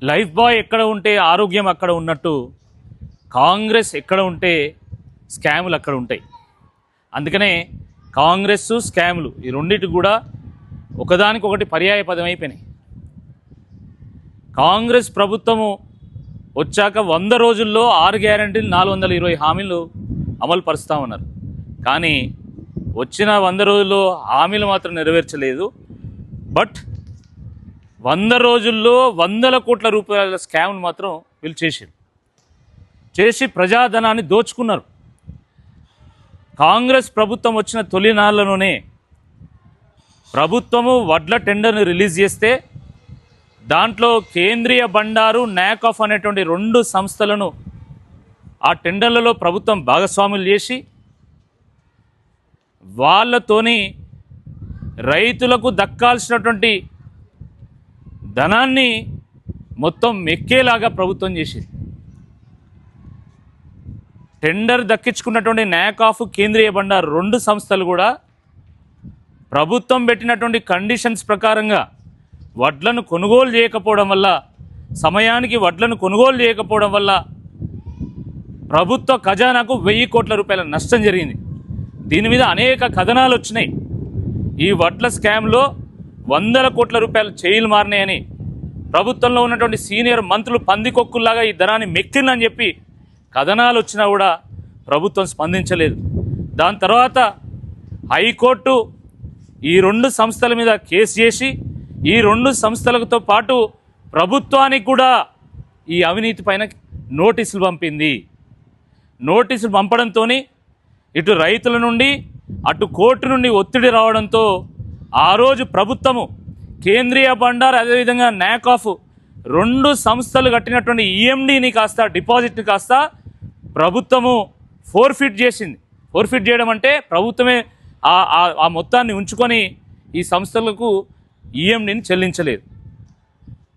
Life boy ఎక్కడ ఉంటే ఆరోగ్యం అక్కడ ఉన్నట్టు కాంగ్రెస్ ఎక్కడ ఉంటే స్కాములు అక్కడ ఉంటాయి. అందుకనే కాంగ్రెస్ స్కాములు ఈ రెండింటి కూడా ఒకదానికొకటి పర్యాయ పదం అయిపోయినాయి. కాంగ్రెస్ ప్రభుత్వము వచ్చాక 100 రోజుల్లో 6 గ్యారెంటీలు 420 హామీలు అమలు పరుస్తూ ఉన్నారు. కానీ వచ్చిన 100 రోజుల్లో హామీలు మాత్రం నెరవేర్చలేదు. బట్ 100 రోజుల్లో 100 కోట్ల రూపాయల స్కామ్ను మాత్రం వీళ్ళు చేసి ప్రజాధనాన్ని దోచుకున్నారు. కాంగ్రెస్ ప్రభుత్వం వచ్చిన తొలి నాళ్లలోనే ప్రభుత్వము వడ్ల టెండర్ని రిలీజ్ చేస్తే దాంట్లో కేంద్రీయ బండారు, నాకాఫ్ అనేటువంటి 2 సంస్థలను ఆ టెండర్లలో ప్రభుత్వం భాగస్వాములు చేసి వాళ్ళతోని రైతులకు దక్కాల్సినటువంటి ధనాన్ని మొత్తం మెక్కేలాగా ప్రభుత్వం చేసింది. టెండర్ దక్కించుకున్నటువంటి నాకాఫ్, కేంద్రీయ బండారు 2 సంస్థలు కూడా ప్రభుత్వం పెట్టినటువంటి కండిషన్స్ ప్రకారంగా వడ్లను కొనుగోలు చేయకపోవడం వల్ల, సమయానికి వడ్లను కొనుగోలు చేయకపోవడం వల్ల ప్రభుత్వ ఖజానాకు 1000 కోట్ల రూపాయల నష్టం జరిగింది. దీని మీద అనేక కథనాలు వచ్చినాయి. ఈ వడ్ల స్కామ్లో 100 కోట్ల రూపాయలు చేయిలు మారినాయని ప్రభుత్వంలో ఉన్నటువంటి సీనియర్ మంత్రులు పందికొక్కుల్లాగా ఈ ధనాన్ని మెక్కిందని చెప్పి కథనాలు వచ్చినా కూడా ప్రభుత్వం స్పందించలేదు. దాని తర్వాత హైకోర్టు ఈ 2 సంస్థల మీద కేసు చేసి ఈ 2 సంస్థలతో పాటు ప్రభుత్వానికి కూడా ఈ అవినీతి పైన నోటీసులు పంపింది. నోటీసులు పంపడంతో ఇటు రైతుల నుండి అటు కోర్టు నుండి ఒత్తిడి రావడంతో ఆ రోజు ప్రభుత్వము కేంద్రీయ బండార్ అదేవిధంగా నాకాఫ్ 2 సంస్థలు కట్టినటువంటి ఈఎండిని కాస్త, డిపాజిట్ని కాస్త ప్రభుత్వము ఫోర్ఫిట్ చేసింది. ఫోర్ఫిట్ చేయడం అంటే ప్రభుత్వమే ఆ మొత్తాన్ని ఉంచుకొని ఈ సంస్థలకు ఈఎండిని చెల్లించలేదు.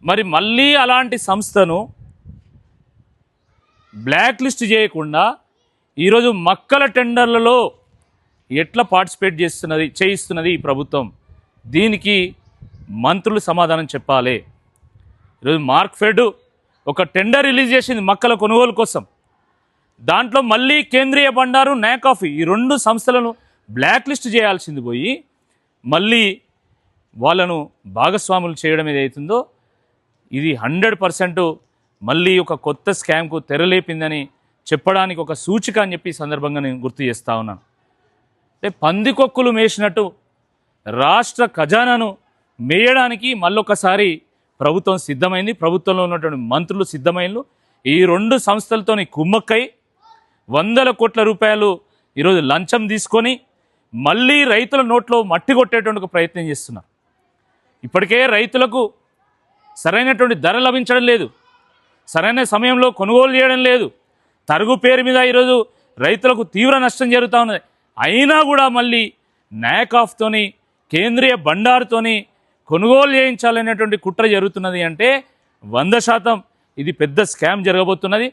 మరి మళ్ళీ అలాంటి సంస్థను బ్లాక్ లిస్ట్ చేయకుండా ఈరోజు మక్కల టెండర్లలో ఎట్లా పార్టిసిపేట్ చేయిస్తున్నది ఈ ప్రభుత్వం? దీనికి మంత్రులు సమాధానం చెప్పాలి. ఈరోజు మార్క్ఫెడ్ ఒక టెండర్ రిలీజ్ చేసింది మక్కల కొనుగోలు కోసం. దాంట్లో మళ్ళీ కేంద్రీయ బండారు, నాకాఫ్ ఈ 2 సంస్థలను బ్లాక్ లిస్ట్ చేయాల్సింది పోయి మళ్ళీ వాళ్ళను భాగస్వాములు చేయడం ఏదైతుందో ఇది 100% మళ్ళీ ఒక కొత్త స్కామ్కు తెరలేపిందని చెప్పడానికి ఒక సూచిక అని చెప్పి సందర్భంగా నేను గుర్తు చేస్తూ ఉన్నాను. అంటే పందికొక్కులు మేసినట్టు రాష్ట్ర ఖజానాను మేయడానికి మళ్ళొకసారి ప్రభుత్వం సిద్ధమైంది. ప్రభుత్వంలో ఉన్నటువంటి మంత్రులు సిద్ధమైనలు ఈ 2 సంస్థలతోని కుమ్మక్కై 100 కోట్ల రూపాయలు ఈరోజు లంచం తీసుకొని మళ్ళీ రైతుల నోట్లో మట్టి కొట్టేటువంటి ప్రయత్నం చేస్తున్నారు. ఇప్పటికే రైతులకు సరైనటువంటి ధర లభించడం లేదు, సరైన సమయంలో కొనుగోలు చేయడం లేదు. తరుగు పేరు మీద ఈరోజు రైతులకు తీవ్ర నష్టం జరుగుతూ ఉన్నది. అయినా కూడా మళ్ళీ నాకాఫ్తోని, కేంద్రీయ బండారుతోని కొనుగోలు చేయించాలనేటువంటి కుట్ర జరుగుతున్నది. అంటే 100% ఇది పెద్ద స్కామ్ జరగబోతున్నది.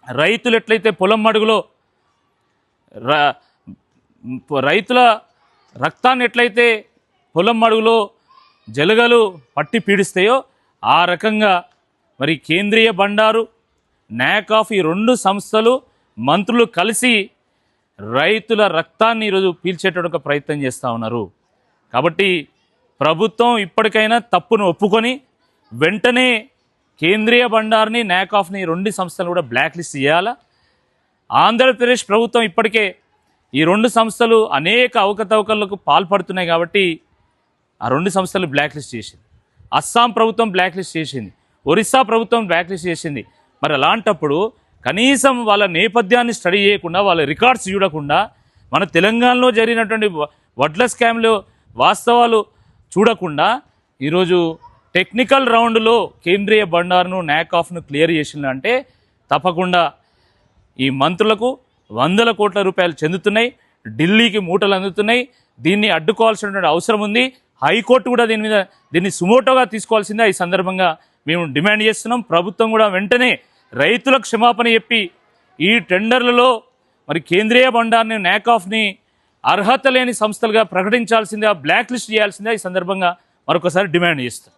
రైతులు ఎట్లయితే పొలం మడుగులో రైతుల రక్తాన్ని ఎట్లయితే పొలం మడుగులో జలగలు పట్టి పీడిస్తాయో ఆ రకంగా మరి కేంద్రీయ బండారు, నాకాఫ్ ఈ 2 సంస్థలు మంత్రులు కలిసి రైతుల రక్తాన్ని ఈరోజు పీల్చేటువంటి ప్రయత్నం చేస్తూ ఉన్నారు. కాబట్టి ప్రభుత్వం ఇప్పటికైనా తప్పును ఒప్పుకొని వెంటనే కేంద్రీయ బండార్ని, నాకాఫ్ని 2 సంస్థలు కూడా బ్లాక్ లిస్ట్ చేయాలా. ఆంధ్రప్రదేశ్ ప్రభుత్వం ఇప్పటికే ఈ 2 సంస్థలు అనేక అవకతవకలకు పాల్పడుతున్నాయి కాబట్టి ఆ 2 సంస్థలు బ్లాక్ లిస్ట్ చేసింది. అస్సాం ప్రభుత్వం బ్లాక్ లిస్ట్ చేసింది, ఒరిస్సా ప్రభుత్వం బ్లాక్ లిస్ట్ చేసింది. మరి అలాంటప్పుడు కనీసం వాళ్ళ నేపథ్యాన్ని స్టడీ చేయకుండా, వాళ్ళ రికార్డ్స్ చూడకుండా, మన తెలంగాణలో జరిగినటువంటి వడ్ల స్కామ్లో వాస్తవాలు చూడకుండా ఈరోజు టెక్నికల్ రౌండ్లో కేంద్రీయ బండారును, నాకాఫ్ను క్లియర్ చేసిందంటే తప్పకుండా ఈ మంత్రులకు 100 కోట్ల రూపాయలు చెందుతున్నాయి, ఢిల్లీకి మూటలు అందుతున్నాయి. దీన్ని అడ్డుకోవాల్సినటువంటి అవసరం ఉంది. హైకోర్టు కూడా దీన్ని సుమోటోగా తీసుకోవాల్సిందే ఈ సందర్భంగా మేము డిమాండ్ చేస్తున్నాం. ప్రభుత్వం కూడా వెంటనే రైతులకు క్షమాపణ చెప్పి ఈ టెండర్లలో మరి కేంద్రీయ బండార్ని, నాకాఫ్ని అర్హత లేని సంస్థలుగా ప్రకటించాల్సిందే, బ్లాక్ లిస్ట్ చేయాల్సిందే ఈ సందర్భంగా మరొకసారి డిమాండ్ చేస్తాం.